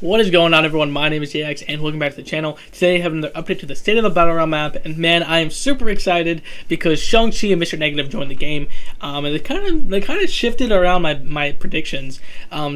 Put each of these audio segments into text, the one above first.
What is going on, everyone? My name is JX, and welcome back to the channel. Today, I have another update to the State of the Battle Round map, and man, I am super excited because Shang-Chi and Mr. Negative joined the game, and they kind of shifted around my predictions.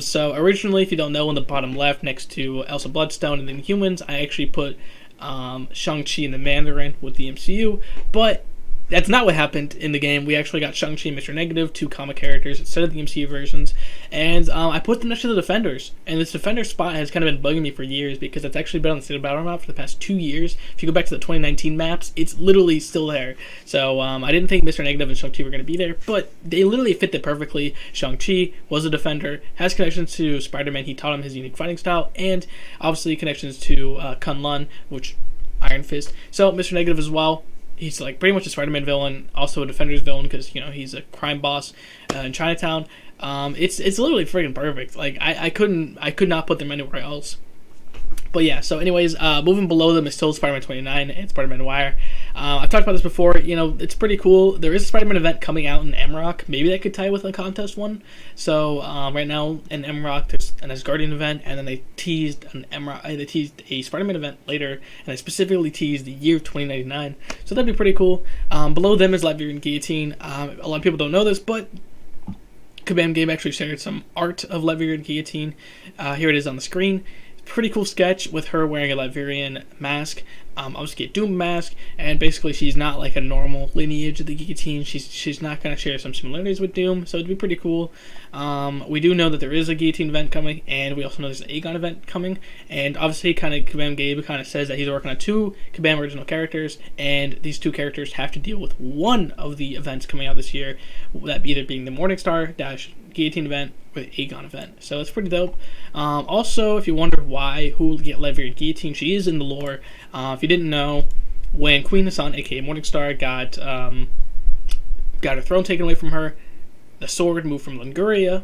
So originally, if you don't know, on the bottom left, next to Elsa Bloodstone and then Humans, I actually put Shang-Chi and the Mandarin with the MCU, but that's not what happened in the game. We actually got Shang-Chi and Mr. Negative, two comic characters, instead of the MCU versions. And I put them next to the Defenders. And this Defender spot has kind of been bugging me for years because it's actually been on the State of Battle map for the past 2 years. If you go back to the 2019 maps, it's literally still there. So I didn't think Mr. Negative and Shang-Chi were going to be there, but they literally fit it perfectly. Shang-Chi was a Defender, has connections to Spider-Man. He taught him his unique fighting style, and obviously connections to Kun-Lun, which Iron Fist. So Mr. Negative as well. He's like pretty much a Spider-Man villain, also a Defender's villain because he's a crime boss in Chinatown. It's literally freaking perfect. Like I could not put them anywhere else. But yeah, so anyways, moving below them is still Spider-Man 29 and Spider-Man Noir. I've talked about this before. It's pretty cool. There is a Spider-Man event coming out in MROC. Maybe that could tie with a contest one. So right now in MROC there's an Asgardian event, and then they teased an MROC. They teased a Spider-Man event later, and they specifically teased the year 2099. So that'd be pretty cool. Below them is Latverian Guillotine. A lot of people don't know this, but Kabam Game actually shared some art of Latverian Guillotine. Here it is on the screen. Pretty cool sketch with her wearing a Latverian mask, obviously a Doom mask, and basically she's not like a normal lineage of the Guillotine. She's not going to share some similarities with Doom, so it'd be pretty cool. We do know that there is a Guillotine event coming, and we also know there's an Aegon event coming, and obviously Kabam Gabe kind of says that he's working on 2 Kabam original characters, and these 2 characters have to deal with one of the events coming out this year, that either being the Morningstar - Guillotine event with Aegon event. So it's pretty dope. Also, if you wonder who will get Latverian Guillotine, she is in the lore. If you didn't know, when Queen Hassan, aka Morningstar, got her throne taken away from her, the sword moved from Linguria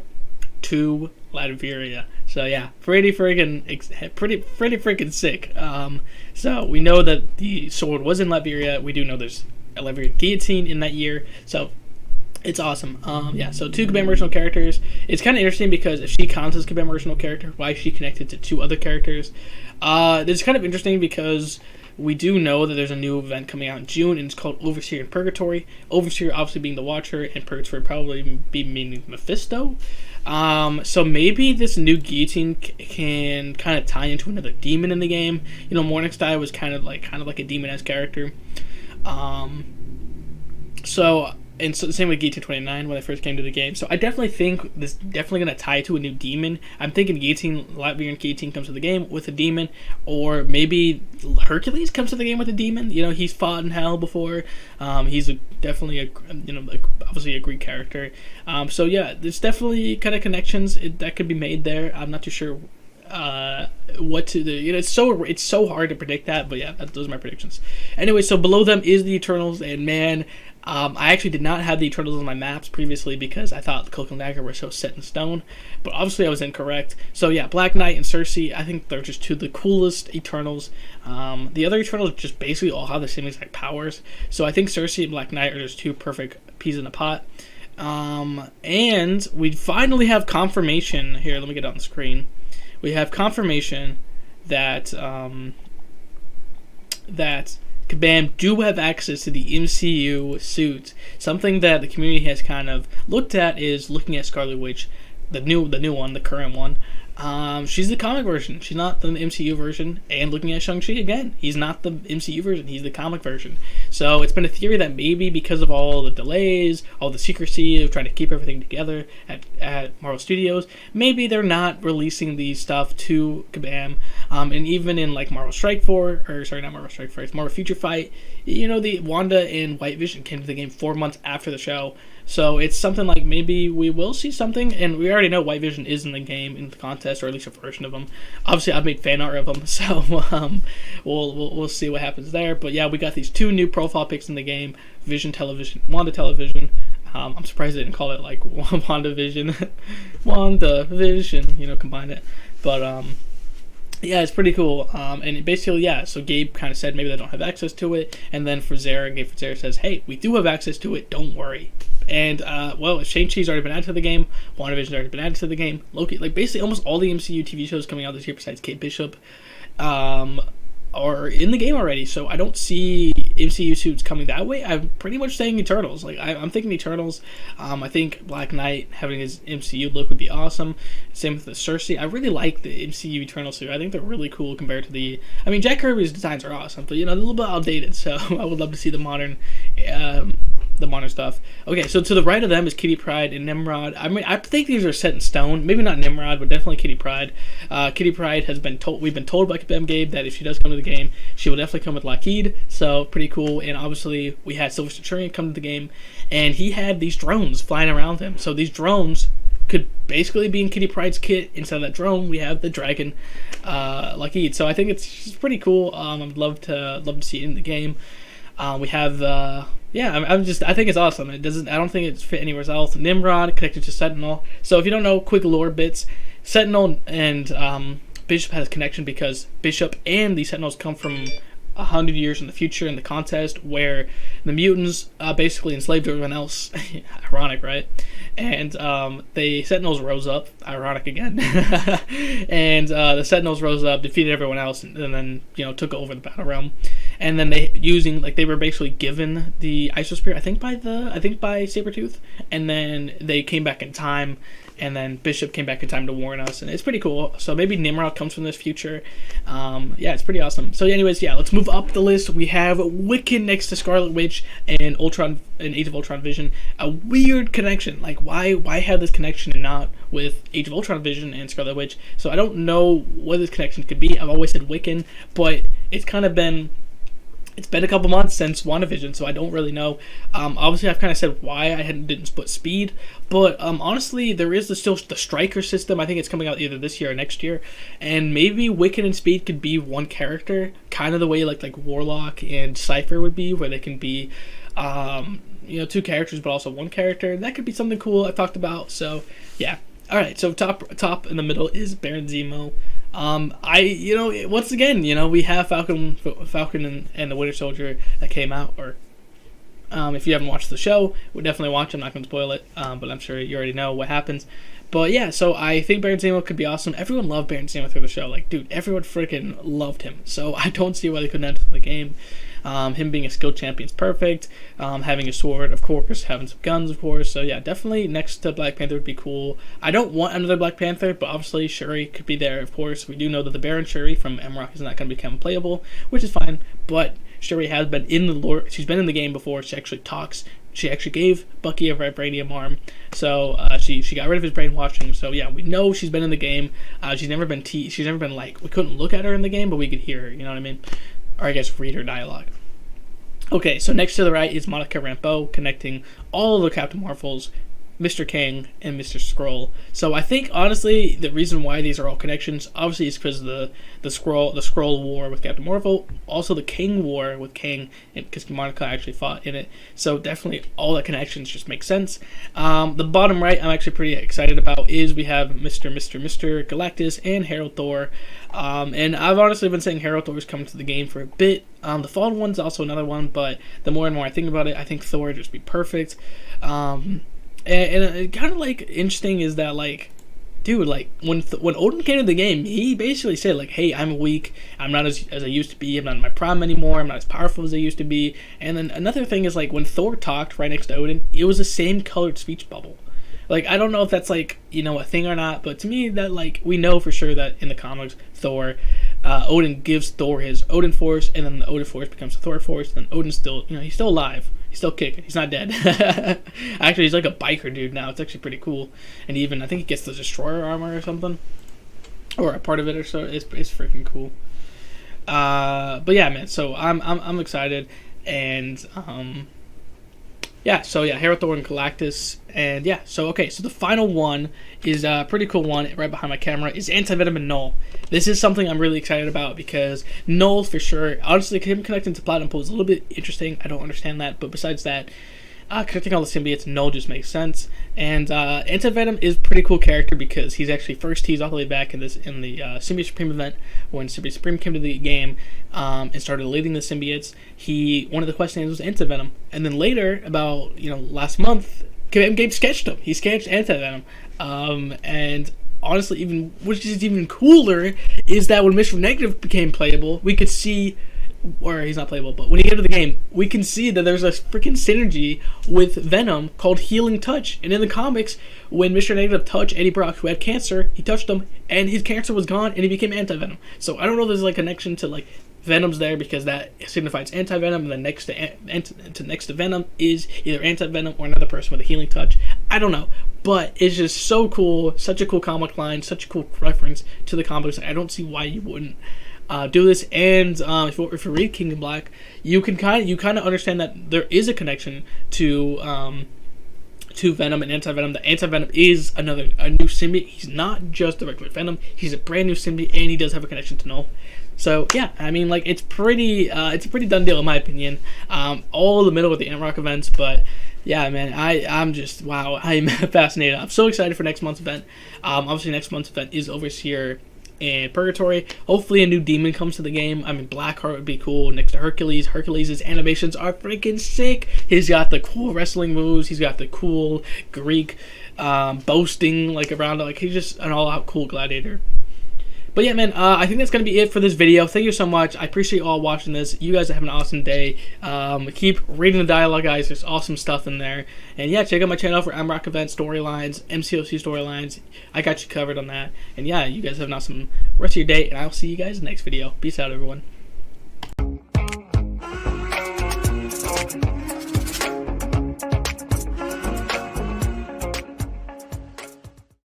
to Latveria. So yeah, pretty freaking sick. So we know that the sword was in Latveria. We do know there's a Latverian Guillotine in that year. So it's awesome. Yeah, so 2 Kabam original characters. It's kind of interesting because if she counts as Kabam original character, why is she connected to 2 other characters? It's kind of interesting because we do know that there's a new event coming out in June, and it's called Overseer and Purgatory. Overseer obviously being the Watcher, and Purgatory probably be meaning Mephisto. So maybe this new Guillotine can kind of tie into another demon in the game. Morningstar was kind of like a demon-esque character. And so the same with Guillotine 29 when I first came to the game. So I definitely think this is definitely going to tie to a new demon. I'm thinking Latvian Guillotine comes to the game with a demon, or maybe Hercules comes to the game with a demon. He's fought in hell before. He's definitely obviously a Greek character. So yeah, there's definitely kind of connections that could be made there. I'm not too sure what to do. It's so hard to predict that, but yeah, those are my predictions. Anyway, so below them is the Eternals, and man, I actually did not have the Eternals on my maps previously because I thought Cloak and Dagger were so set in stone, but obviously I was incorrect. So yeah, Black Knight and Cersei, I think they're just 2 of the coolest Eternals. The other Eternals just basically all have the same exact powers, so I think Cersei and Black Knight are just 2 perfect peas in a pot. And we finally have confirmation here. Let me get it on the screen. We have confirmation that that Kabam do have access to the MCU suit. Something that the community has kind of looked at is looking at Scarlet Witch, the new one, the current one. She's the comic version. She's not the MCU version. And looking at Shang-Chi again, he's not the MCU version. He's the comic version. So it's been a theory that maybe because of all the delays, all the secrecy of trying to keep everything together at Marvel Studios, maybe they're not releasing the stuff to Kabam. And even in like Marvel Strike Force, not Marvel Strike Force, Marvel Future Fight, the Wanda and White Vision came to the game 4 months after the show. So it's something like maybe we will see something, and we already know White Vision is in the game, in the contest, or at least a version of him. Obviously, I've made fan art of them, so we'll see what happens there. But yeah, we got these 2 new profile pics in the game: Vision Television, Wanda Television. I'm surprised they didn't call it like WandaVision, WandaVision, combine it. But yeah, it's pretty cool. And basically, yeah, so Gabe kind of said maybe they don't have access to it. And then Gabe Frazera says, hey, we do have access to it, don't worry. And well, Shang-Chi's already been added to the game. WandaVision's already been added to the game. Loki, like basically almost all the MCU TV shows coming out this year besides Kate Bishop, are in the game already. So I don't see MCU suits coming that way. I'm pretty much saying Eternals. Like I'm thinking Eternals. I think Black Knight having his MCU look would be awesome. Same with the Cersei. I really like the MCU Eternal suit. I think they're really cool compared to the. I mean, Jack Kirby's designs are awesome, but you know, a little bit outdated. So I would love to see the modern stuff. Okay, so to the right of them is Kitty Pryde and Nimrod. I mean, I think these are set in stone. Maybe not Nimrod, but definitely Kitty Pryde. Kitty Pryde has been told. We've been told by Ben Gabe that if she does come to the game, she will definitely come with Lockheed. So pretty cool. And obviously, we had Silver Centurion come to the game, and he had these drones flying around him. So these drones could basically be in Kitty Pryde's kit. Inside of that drone, we have the dragon, Lockheed. So I think it's pretty cool. I'd love to see it in the game. We have. Yeah, I think it's awesome. I don't think it's fit anywhere else. Nimrod connected to Sentinel. So if you don't know, quick lore bits, Sentinel and Bishop has a connection because Bishop and the Sentinels come from 100 years in the future in the contest where the mutants basically enslaved everyone else. Ironic, right? And the Sentinels rose up. Ironic again. And the Sentinels rose up, defeated everyone else, and then took over the battle realm. And then they were basically given the Isosphere, I think by Sabretooth, and then they came back in time. And then Bishop came back in time to warn us, and it's pretty cool. So maybe Nimrod comes from this future. Yeah, it's pretty awesome. So anyways, yeah, let's move up the list. We have Wiccan next to Scarlet Witch and Ultron and Age of Ultron Vision. A weird connection. Like, why have this connection and not with Age of Ultron Vision and Scarlet Witch? So I don't know what this connection could be. I've always said Wiccan, but it's kind of been... It's been a couple months since WandaVision, so I don't really know. Obviously, I've kind of said why I didn't split Speed, but honestly, there is still the Striker system. I think it's coming out either this year or next year, and maybe Wiccan and Speed could be one character, kind of the way like Warlock and Cypher would be, where they can be, two characters but also one character. That could be something cool I've talked about. So yeah. All right. So top in the middle is Baron Zemo. Once again, we have Falcon and the Winter Soldier that came out, or if you haven't watched the show, we'll definitely watch. I'm not going to spoil it, but I'm sure you already know what happens. But yeah, so I think Baron Zemo could be awesome. Everyone loved Baron Zemo through the show. Like, dude, everyone freaking loved him. So I don't see why they couldn't enter the game. Him being a skilled champion is perfect. Having a sword, of course. Having some guns, of course. So yeah, definitely next to Black Panther would be cool. I don't want another Black Panther, but obviously Shuri could be there, of course. We do know that the Baron Shuri from MROC is not going to become playable, which is fine. But Shuri has been in the lore. She's been in the game before. She actually talks. She actually gave Bucky a vibranium arm, so she got rid of his brainwashing. So yeah, we know she's been in the game. She's never been like, we couldn't look at her in the game, but we could hear her. You know what I mean? Or I guess read her dialogue. Okay, so next to the right is Monica Rambeau connecting all of the Captain Marvels, Mr. King, and Mr. Skrull. So I think, honestly, the reason why these are all connections, obviously, is because of the Skrull War with Captain Marvel, also the King War with King, because Monica actually fought in it. So definitely all the connections just make sense. The bottom right, I'm actually pretty excited about, is we have Mr. Galactus and Herald Thor. And I've honestly been saying Herald Thor is coming to the game for a bit. The Fallen one's also another one, but the more and more I think about it, I think Thor would just be perfect. And kind of like interesting is that, like, dude, like when Odin came to the game, he basically said like, "Hey, I'm weak. I'm not as I used to be. I'm not in my prime anymore. I'm not as powerful as I used to be." And then another thing is, like, when Thor talked right next to Odin, it was the same colored speech bubble. Like, I don't know if that's like, a thing or not, but to me that, like, we know for sure that in the comics, Thor, Odin gives Thor his Odin Force, and then the Odin Force becomes the Thor Force, and Odin's still, he's still alive. He's still kicking. He's not dead. Actually, he's like a biker dude now. It's actually pretty cool. And even, I think he gets the Destroyer armor or something. Or a part of it or so. It's freaking cool. But yeah, man. So I'm excited. And Herald Thor and Galactus. And yeah, so okay, so the final one is a pretty cool one right behind my camera, is Anti-Venom and Null. This is something I'm really excited about because Null, for sure, honestly, him connecting to Platinum Pool is a little bit interesting. I don't understand that, but besides that, connecting all the symbiotes, Null just makes sense. And Anti-Venom is a pretty cool character because he's actually first teased all the way back in the Symbiote Supreme event when Symbiote Supreme came to the game and started leading the symbiotes. One of the questions was Anti-Venom, and then later, about last month, Gabe sketched him. He sketched Anti-Venom. And honestly, even which is even cooler is that when Mr. Negative became playable, we could see, or he's not playable, but when he entered the game, we can see that there's a freaking synergy with Venom called Healing Touch. And in the comics, when Mr. Negative touched Eddie Brock, who had cancer, he touched him, and his cancer was gone, and he became Anti-Venom. So I don't know if there's like a connection to like Venom's there because that signifies Anti-Venom, and then next to Venom is either Anti-Venom or another person with a healing touch. I don't know, but it's just so cool, such a cool comic line, such a cool reference to the comics. I don't see why you wouldn't do this. And if you read King in Black, you kind of understand that there is a connection to Venom and Anti-Venom. The Anti-Venom is a new symbiote. He's not just a regular Venom. He's a brand new symbiote, and he does have a connection to Null. So yeah, I mean, like it's a pretty done deal in my opinion. All in the middle of the MROC events, but yeah, man, I'm just wow, I'm fascinated. I'm so excited for next month's event. Obviously, next month's event is over here in Purgatory. Hopefully, a new demon comes to the game. I mean, Blackheart would be cool next to Hercules. Hercules' animations are freaking sick. He's got the cool wrestling moves. He's got the cool Greek boasting like around. Like he's just an all-out cool gladiator. But yeah, man, I think that's going to be it for this video. Thank you so much. I appreciate you all watching this. You guys have an awesome day. Keep reading the dialogue, guys. There's awesome stuff in there. And yeah, check out my channel for MROC event storylines, MCOC storylines. I got you covered on that. And yeah, you guys have an awesome rest of your day, and I'll see you guys in the next video. Peace out, everyone.